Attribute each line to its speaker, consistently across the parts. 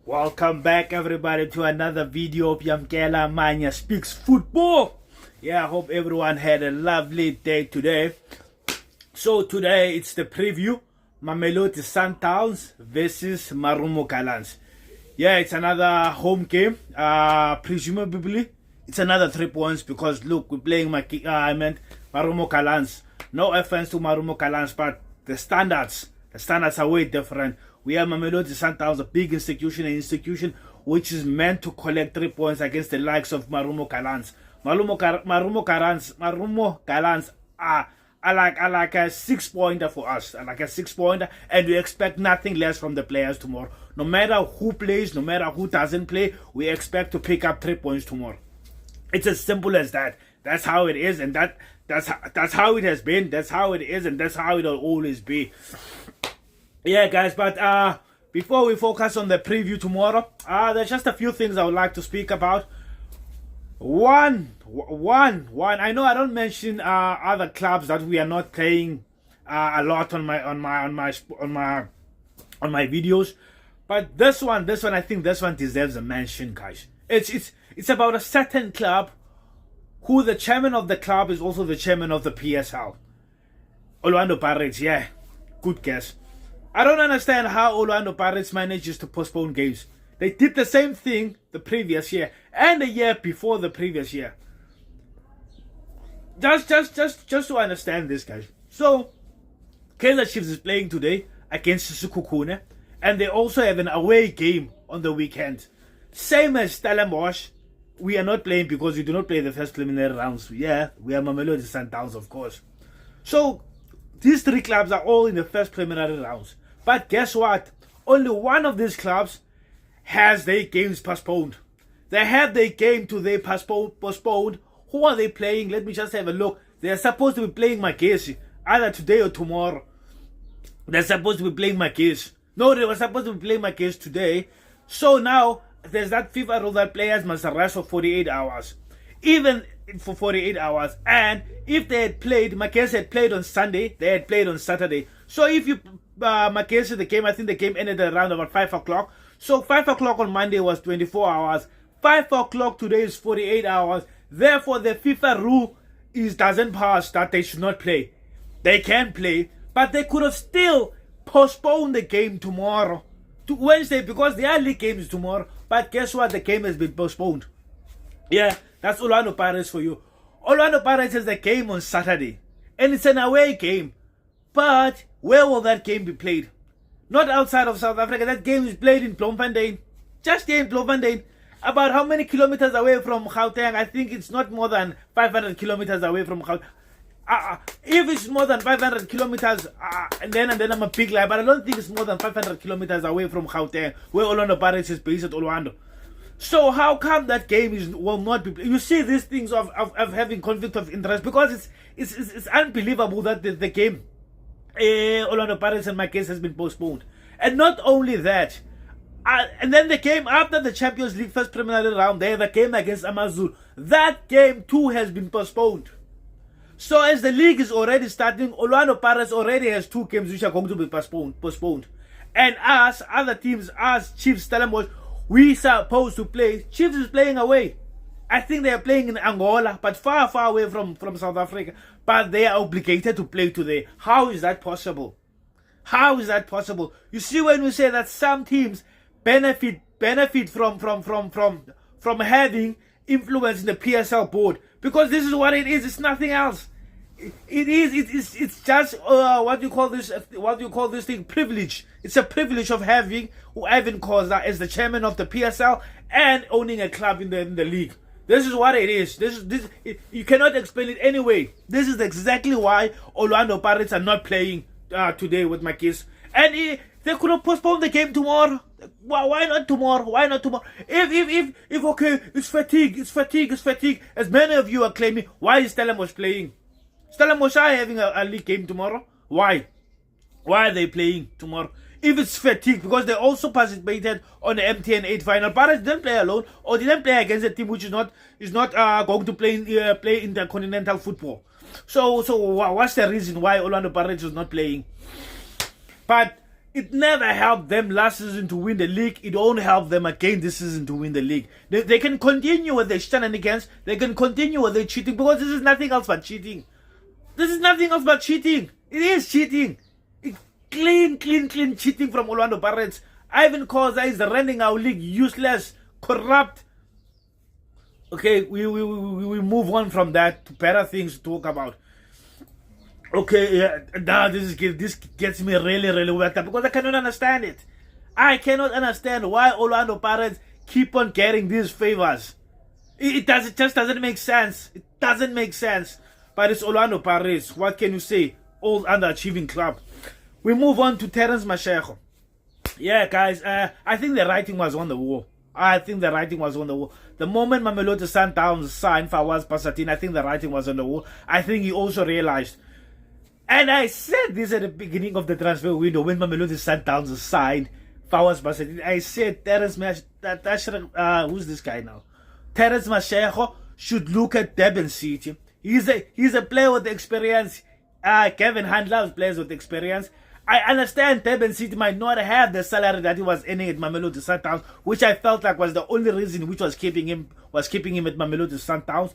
Speaker 1: Welcome back everybody to another video of Yamkela Manya Speaks Football. Yeah, I hope everyone had a lovely day today. So today it's the preview. Gallants V Sundowns versus Gallants. Yeah, it's another home game. Presumably it's another 3 points because look, we're playing Gallants. No offense to Gallants, but the standards are way different. We have Gallants V Sundowns, a big institution which is meant to collect 3 points against the likes of Gallants. Gallants are like a 6-pointer for us, like a 6-pointer, and we expect nothing less from the players tomorrow. No matter who plays, no matter who doesn't play, we expect to pick up 3 points tomorrow. It's as simple as that. That's how it is, and that's how it has been. That's how it is, and that's how it'll always be. Yeah, guys, but before we focus on the preview tomorrow, there's just a few things I would like to speak about. One. I know I don't mention other clubs that we are not playing a lot on my videos, but this one, I think this one deserves a mention, guys. It's about a certain club who the chairman of the club is also the chairman of the PSL. Orlando Pirates, yeah, good guess. I don't understand how Orlando Pirates manages to postpone games. They did the same thing the previous year and the year before the previous year. Just to understand this, guys. So, Kaizer Chiefs is playing today against Sekhukhune, and they also have an away game on the weekend. Same as Stellenbosch, we are not playing because we do not play the first preliminary rounds. Yeah, we are Mamelodi Sundowns, of course. So, these 3 clubs are all in the first preliminary rounds. But guess what? Only one of these clubs has their games postponed. They have their game today postponed. Who are they playing? Let me just have a look. They are supposed to be playing Magesi either today or tomorrow. They're supposed to be playing Magesi. No, they were supposed to be playing Magesi today. So now there's that FIFA rule that players must rest for 48 hours. Even for 48 hours. And if they had played, Magesi had played on Sunday, they had played on Saturday. So if you Magesi, the game, I think the game ended around about 5 o'clock. So 5 o'clock on Monday was 24 hours. 5 o'clock today is 48 hours. Therefore, the FIFA rule doesn't pass that they should not play. They can play, but they could have still postponed the game tomorrow to Wednesday because there are league games tomorrow. But guess what? The game has been postponed. Yeah, that's Orlando Pirates for you. Orlando Pirates has a game on Saturday, and it's an away game. But where will that game be played? Not outside of South Africa. That game is played in Bloemfontein. Just here in Bloemfontein. About how many kilometers away from Gauteng? I think it's not more than 500 kilometers away from Gauteng. If it's more than 500 kilometers, and then I'm a big lie, but I don't think it's more than 500 kilometers away from Gauteng, where Orlando Pirates is based at Orlando. So how come that game will not be? You see these things of having conflict of interest because it's unbelievable that the game Orlando Pirates and Magesi has been postponed, and not only that. And then the game after the Champions League first preliminary round, they have a game against Amazulu. That game too has been postponed. So as the league is already starting, Orlando Pirates already has 2 games which are going to be postponed. And us, other teams, us, Chiefs, Stellenbosch, we supposed to play. Chiefs is playing away. I think they are playing in Angola, but far away from South Africa. But they are obligated to play today. How is that possible? How is that possible? You see, when we say that some teams benefit from having influence in the PSL board, because this is what it is. It's nothing else. It's just what you call this thing, privilege. It's a privilege of having Ivan Khoza as the chairman of the PSL and owning a club in the league. This is what it is. You cannot explain it anyway. This is exactly why Orlando Pirates are not playing today with Magesi. And they could have postponed the game tomorrow. Why not tomorrow? Why not tomorrow? If okay, it's fatigue. As many of you are claiming, why is Stellenbosch playing? Stellenbosch are having a league game tomorrow. Why? Why are they playing tomorrow? If it's fatigue, because they also participated on the MTN 8 final. Pirates didn't play alone, or didn't play against a team which is not going to play intercontinental football. So what's the reason why Orlando Pirates is not playing? But It never helped them last season to win the league. It won't help them again this season to win the league. They can continue with their shenanigans. They can continue with their cheating because this is nothing else but cheating. This is nothing else but cheating. It is cheating. It's clean cheating from Orlando Pirates. Ivan Khoza is running our league useless, corrupt. Okay, we move on from that to better things to talk about. Okay, yeah, now this gets me really worked up because I cannot understand it. I cannot understand why Orlando Pirates keep on getting these favors. It just doesn't make sense. It doesn't make sense. But it's Orlando Pirates. What can you say? Old underachieving club. We move on to Terence Mashego. Yeah, guys, I think the writing was on the wall. The moment Mamelodi Sundowns signed Fawaz Basatini, I think the writing was on the wall. I think he also realized. And I said this at the beginning of the transfer window when Mamelodi Sundowns signed Fawaz Basatini. I said Terence Mashego, who's this guy now? Terence Mashego should look at Durban City. He's a player with experience. Kevin Hunt loves players with experience. I understand Durban City might not have the salary that he was earning at Mamelodi Sundowns, which I felt like was the only reason which was keeping him at Mamelodi Sundowns.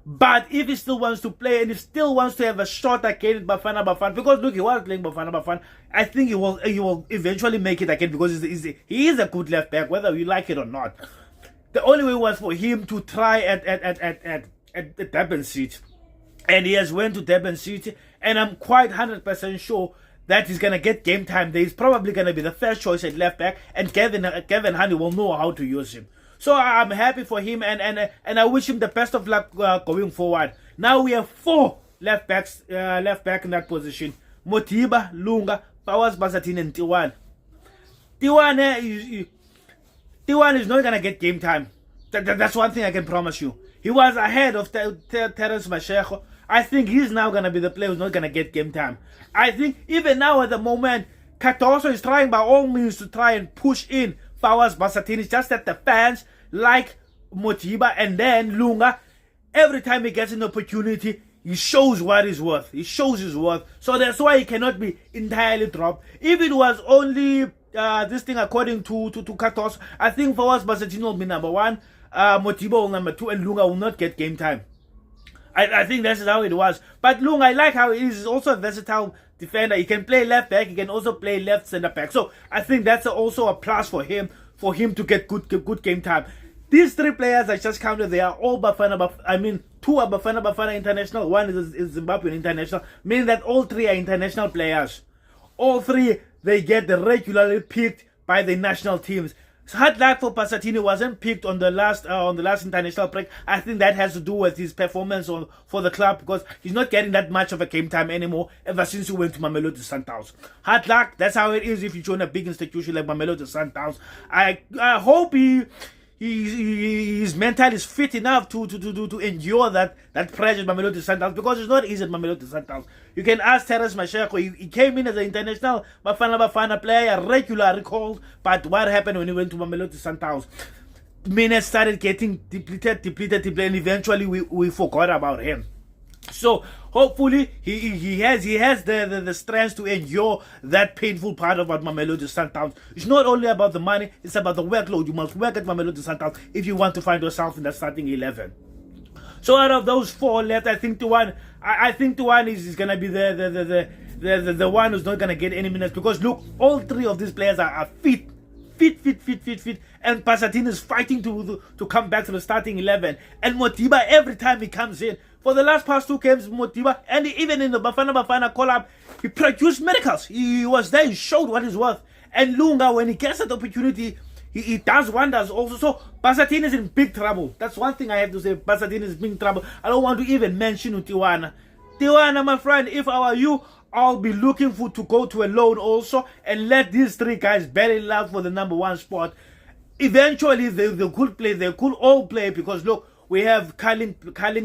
Speaker 1: But if he still wants to play and he still wants to have a shot again at Bafana Bafana, because look, he was playing Bafana Bafana, I think he will eventually make it again because he is a good left back, whether you like it or not. The only way was for him to try at Durban City, and he has went to Durban City, and I'm quite 100% sure that he's gonna get game time. He's probably gonna be the first choice at left back, and Kevin Honey will know how to use him. So I'm happy for him, and I wish him the best of luck going forward. Now we have 4 left back in that position: Motiba, Lunga, Fawaz Basatini, and Tiwan. Tiwan is not gonna get game time. That's one thing I can promise you. He was ahead of Terence Mashego. I think he's now going to be the player who's not going to get game time. I think even now at the moment, Cardoso is trying by all means to try and push in Fawaz Basatini. It's just that the fans like Motiba and then Lunga. Every time he gets an opportunity, he shows what he's worth. He shows his worth. So that's why he cannot be entirely dropped. If it was only this thing according to Cardoso, I think Fawaz Basatini will be number 1, Motiba will number 2, and Lunga will not get game time. I think that's how it was. But Lunga, I like how he is. He's also a versatile defender. He can play left back. He can also play left centre back. So I think that's also a plus for him to get good game time. These 3 players I just counted, they are all Bafana. I mean, 2 are Bafana International. 1 is Zimbabwean International. Meaning that all 3 are international players. All 3 they get regularly picked by the national teams. Hard luck for Basatini wasn't picked on the last international break. I think that has to do with his performance for the club because he's not getting that much of a game time anymore ever since he went to Mamelodi Sundowns. Hard luck. That's how it is if you join a big institution like Mamelodi Sundowns. I hope his mental is fit enough to endure that pressure at Mamelodi Sundowns because it's not easy at Mamelodi Sundowns. You can ask Terence Mashego. He came in as an international Bafana player, regularly called, but what happened when he went to Mamelodi Sundowns? Minutes started getting depleted, and eventually we forgot about him. So hopefully he has the strength to endure that painful part about Mamelodi Sundowns. It's not only about the money, it's about the workload. You must work at Mamelodi Sundowns if you want to find yourself in the starting 11. So out of those 4 left, I think Tiwan is gonna be the one who's not gonna get any minutes because look, all 3 of these players are fit, and Basatini is fighting to come back to the starting 11. And Motiba, every time he comes in, for the past 2 games, Motiba, and even in the Bafana call-up, he produced miracles. He was there, he showed what he's worth. And Lunga, when he gets that opportunity, he does wonders also. So Basatini is in big trouble. That's one thing I have to say. Basatini is in big trouble. I don't want to even mention Tiwana. Tiwana, my friend, if I were you, I'll be looking to go to a loan also and let these 3 guys battle it out for the number 1 spot. Eventually, they could play. They could all play because look, we have Carling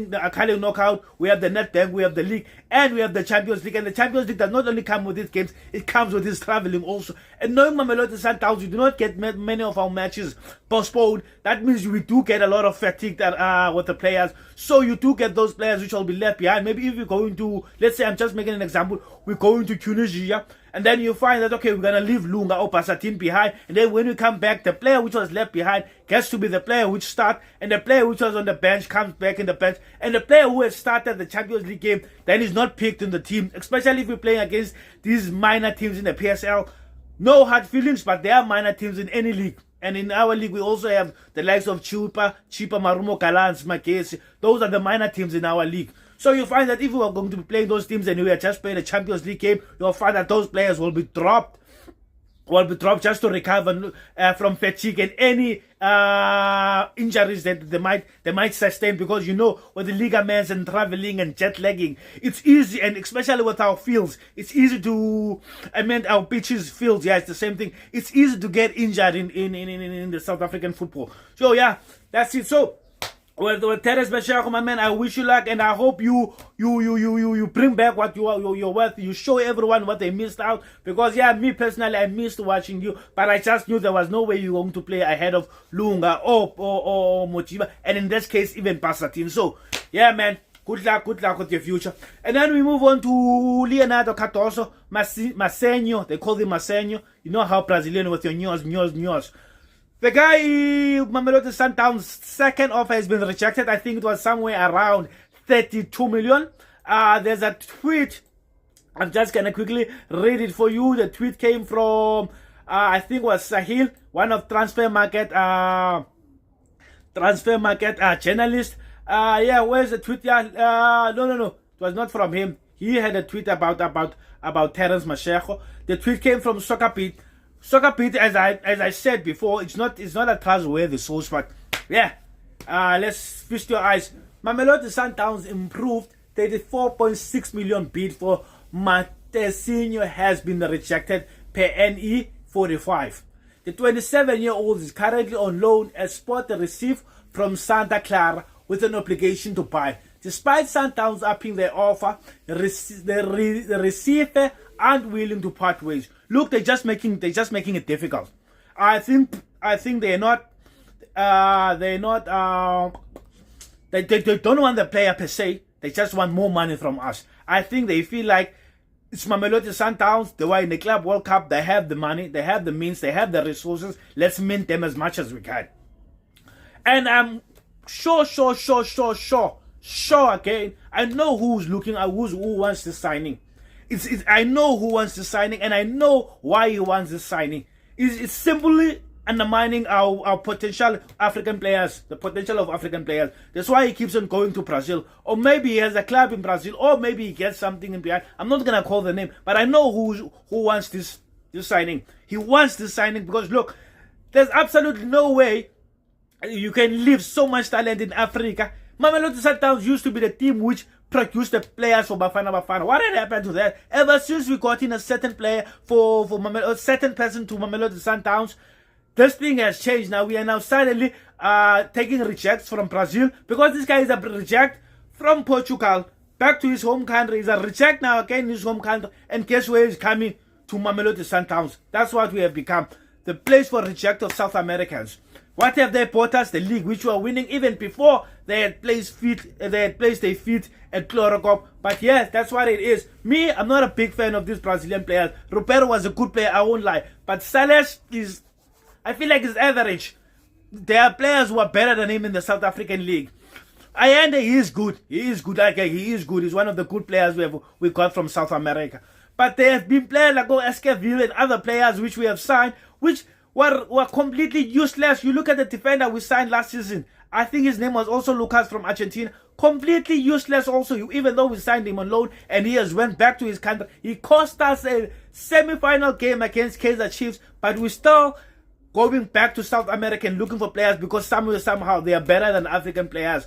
Speaker 1: knockout, we have the Nedbank, we have the league, and we have the Champions League. And the Champions League does not only come with these games, it comes with this traveling also. And knowing Mamelodi Sundowns, we do not get many of our matches postponed. That means we do get a lot of fatigue with the players. So you do get those players which will be left behind. Maybe if you're going to, let's say I'm just making an example, we're going to Tunisia, And then you find that, okay, we're going to leave Lunga or Pasatin behind. And then when we come back, the player which was left behind gets to be the player which start. And the player which was on the bench comes back in the bench. And the player who has started the Champions League game then is not picked in the team. Especially if we're playing against these minor teams in the PSL. No hard feelings, but there are minor teams in any league. And in our league, we also have the likes of Chipa, Marumo, Gallants, Makesi. Those are the minor teams in our league. So you find that if we are going to be playing those teams and we are just playing a Champions League game, you'll find that those players will be dropped. Just to recover from fatigue and any injuries that they might sustain, because with the ligaments and traveling and jet lagging, it's easy, and especially with our fields, it's easy to our pitches fields, it's the same thing. It's easy to get injured in the South African football. So yeah, that's it. So well, Terence Mashako, my man, I wish you luck, and I hope you bring back what you're worth. You show everyone what they missed out, because me personally, I missed watching you, but I just knew there was no way you were going to play ahead of Lunga or Mochiba, and in this case even Pasatin. So yeah, man, good luck with your future. And then we move on to Leonardo Cardoso, Masenio. They call him Masenio. You know how Brazilian with your news. The guy, Mamelodi Sundowns' second offer has been rejected. I think it was somewhere around 32 million. There's a tweet. I'm just going to quickly read it for you. The tweet came from, I think it was Sahil, one of transfer market journalist. Where's the tweet? No. It was not from him. He had a tweet about Terence Mashako. The tweet came from Soccerbeat. Soccerbeat, as I said before, it's not a trustworthy source, but let's feast your eyes. Mamelodi Sundowns improved 34.6 million bid for Matesinho has been rejected per NE 45. The 27-year-old is currently on loan as Sport received from Santa Clara with an obligation to buy. Despite Sundowns upping their offer, the receiver aren't willing to part ways. Look, they're just making it difficult. I think they don't want the player per se. They just want more money from us. I think they feel like it's Mamelodi Sundowns. They were in the Club World Cup. They have the money. They have the means. They have the resources. Let's mint them as much as we can. And I'm sure again, I know who's looking at who wants this signing. I know who wants this signing, and I know why he wants this signing. It's simply undermining our potential African players, the potential of African players. That's why he keeps on going to Brazil. Or maybe he has a club in Brazil, or maybe he gets something in behind. I'm not going to call the name, but I know who wants this signing. He wants this signing because, look, there's absolutely no way you can leave so much talent in Africa. Mamelodi Sundowns used to be the team which produced the players for Bafana. What had happened to that? Ever since we got in a certain player for a certain person to Mamelodi Sundowns, this thing has changed. Now we are now suddenly taking rejects from Brazil, because this guy is a reject from Portugal back to his home country. He's a reject now again in his home country, and guess where he's coming? To Mamelodi Sundowns. That's what we have become, the place for reject of South Americans. What have they bought us? The league, which were winning even before they had placed their feet at Clorocop. But yes, that's what it is. Me, I'm not a big fan of these Brazilian players. Roberto was a good player, I won't lie. But Salas I feel like he's average. There are players who are better than him in the South African league. Ayanda, he is good. He is good. Okay, he is good. He's one of the good players we got from South America. But there have been players like Esquiville and other players which we have signed, which were completely useless. You look at the defender we signed last season. I think his name was also Lucas from Argentina. Completely useless also, even though we signed him on loan and he has went back to his country. He cost us a semi-final game against Kaizer Chiefs, but we still going back to South America and looking for players because somehow they are better than African players.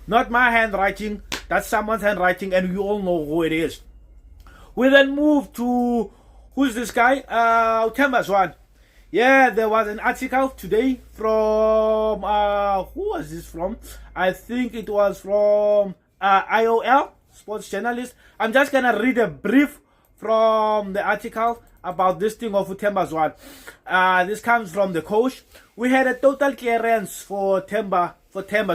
Speaker 1: Not my handwriting, that's someone's handwriting, and you all know who it is. We then move to, who's this guy? Themba Zwane. Yeah, there was an article today from, who was this from? I think it was from IOL, sports journalist. I'm just going to read a brief from the article about this thing of Themba Zwane. This comes from the coach. We had a total clearance for Themba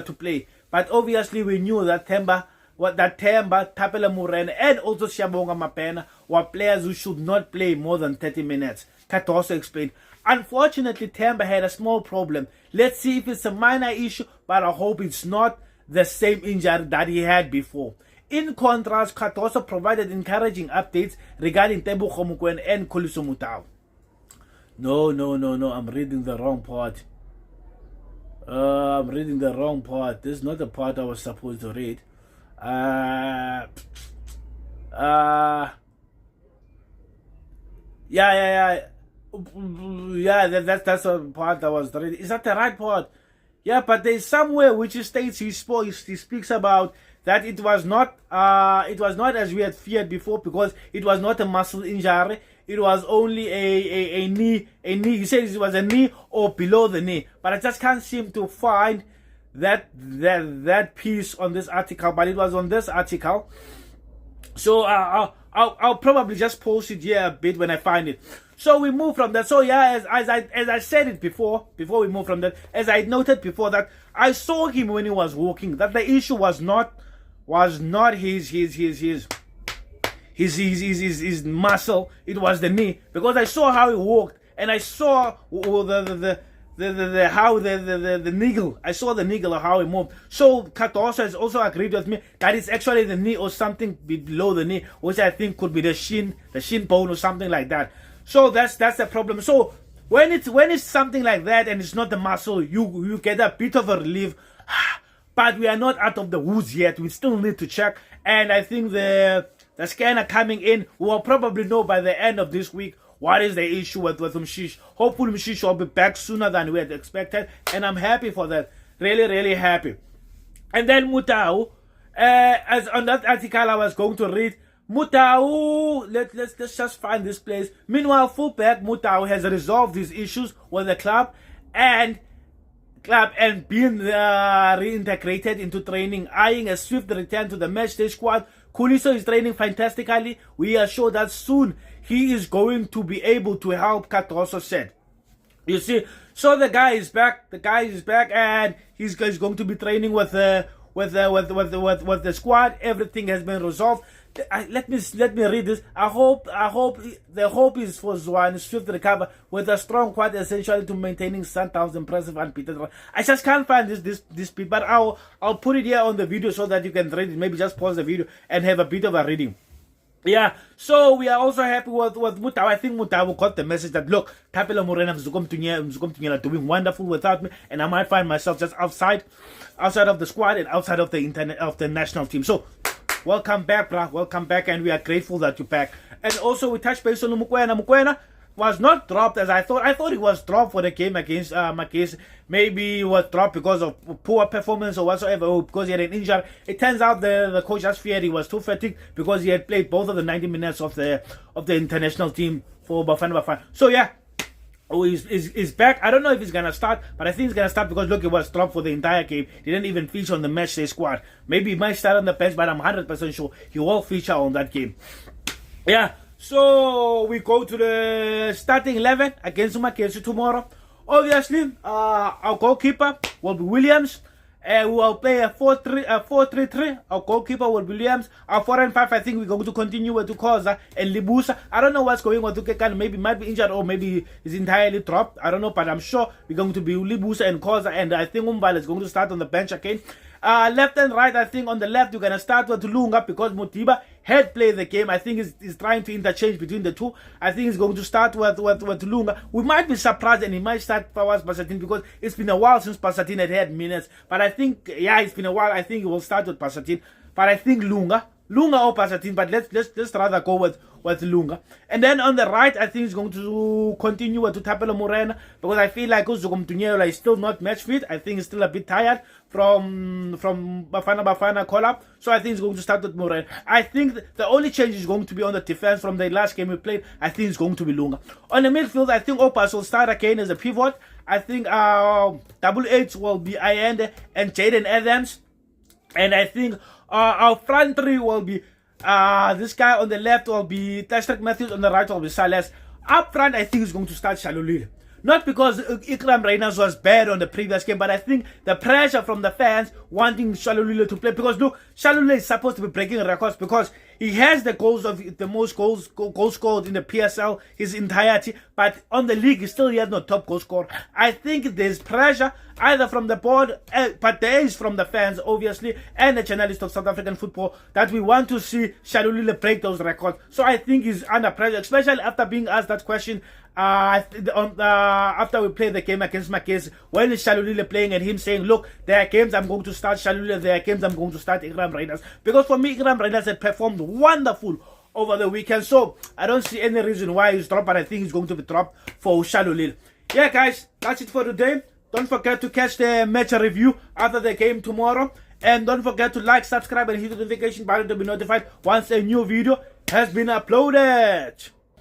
Speaker 1: to play. But obviously we knew that Themba, Thapelo Morena and also Siyabonga Mapena were players who should not play more than 30 minutes. Cardoso explained. Unfortunately, Temba had a small problem. Let's see if it's a minor issue, but I hope it's not the same injury that he had before. In contrast, Cardoso provided encouraging updates regarding Tebogo Mokoena and Khuliso Motau. No, I'm reading the wrong part. I'm reading the wrong part. This is not the part I was supposed to read. That's the part I was reading. Is that the right part? Yeah, but there's somewhere which states he speaks about that it was not as we had feared before, because it was not a muscle injury. It was only a knee. He says it was a knee or below the knee, but I just can't seem to find that piece on this article. But it was on this article, so I'll probably just post it here a bit when I find it. So we move from that. So yeah, as I said it before we move from that, as I noted before, that I saw him when he was walking, that the issue was not his muscle, it was the knee, because I saw how he walked, and I saw the niggle. I saw the niggle of how he moved. So Cardoso has also agreed with me that it's actually the knee or something below the knee, which I think could be the shin bone or something like that. So that's the problem. So when it's something like that and it's not the muscle, you get a bit of a relief. But we are not out of the woods yet. We still need to check, and I think the scanner coming in, we will probably know by the end of this week what is the issue with Mshish. Hopefully Mshish will be back sooner than we had expected, and I'm happy for that. Really happy. And then Motau, as on that article I was going to read, Motau, let's just find this place. Meanwhile, fullback Motau has resolved his issues with the club and being reintegrated into training, eyeing a swift return to the matchday squad. Khuliso is training fantastically. We are sure that soon he is going to be able to help, Cardoso said. You see, so the guy is back. And he's going to be training with the squad. Everything has been resolved. Let me read this. I hope the hope is for Zwane swift recover with a strong quad, essentially to maintaining Sundowns' impressive unbeaten run. I just can't find this bit, but I'll put it here on the video so that you can read it. Maybe just pause the video and have a bit of a reading. Yeah, so we are also happy with Motau. I think Motau got the message that, look, Thapelo Morena are doing wonderful without me, and I might find myself just outside of the squad and outside of the national team. So welcome back, brah. Welcome back, and we are grateful that you're back. And also, we touched base on Mokoena. Mokoena was not dropped as I thought. I thought he was dropped for the game against Makesi. Maybe he was dropped because of poor performance or whatsoever, or because he had an injury. It turns out the coach just feared he was too fatigued because he had played both of the 90 minutes of the international team for Bafana Bafana. So yeah, he's back. I don't know if he's gonna start, but I think he's gonna start because look, he was dropped for the entire game. He didn't even feature on the matchday squad. Maybe he might start on the bench, but I'm 100% sure he will feature on that game. Yeah. So we go to the starting 11 against Makesi tomorrow. Obviously, our goalkeeper will be Williams. We will play a 4-3-3. Our goalkeeper will be Williams. Our 4 and 5, I think we're going to continue with Tukoza and Libusa. I don't know what's going on with Tukekan. Maybe might be injured or maybe he's entirely dropped. I don't know, but I'm sure we're going to be Libusa and Koza, and I think Umbala is going to start on the bench again. Left and right, I think on the left, you're going to start with Lunga because Mutiba had played the game. I think he's trying to interchange between the two. I think he's going to start with Lunga. We might be surprised and he might start Fawaz Basatin because it's been a while since Basatin had minutes. But I think, yeah, it's been a while. I think he will start with Basatin. But I think Lunga or Basatin, but let's rather go with Lunga. And then on the right, I think he's going to continue with Thapelo Morena because I feel like Uzugum Tunyela is still not match fit. I think he's still a bit tired from Bafana call-up. So I think he's going to start with Morena. I think the only change is going to be on the defense from the last game we played. I think it's going to be Lunga. On the midfield, I think Opas will start again as a pivot. I think Double H will be Ayende and Jaden Adams. And I think our front three will be this guy on the left will be Tashrak Matthews, on the right will be Salas. Up front, I think he's going to start Shalulile. Not because Ikram Reynolds was bad on the previous game, but I think the pressure from the fans wanting Shalulile to play. Because look, Shalulile is supposed to be breaking records because He has the most goals scored in the PSL his entirety, but on the league he still has no top goal scorer. I think there's pressure either from the board, but there is from the fans obviously, and the journalists of South African football, that we want to see Shalulile break those records. So I think he's under pressure, especially after being asked that question after we played the game against Makezi, when is Shalulile playing, and him saying, look, there are games I'm going to start Shalulile, there are games I'm going to start Igram Raiders, because for me Igram Raiders had performed wonderful over the weekend. So I don't see any reason why he's dropped, but I think he's going to be dropped for Shalulile. Yeah guys, that's it for today. Don't forget to catch the match review after the game tomorrow, and don't forget to like, subscribe and hit the notification button to be notified once a new video has been uploaded.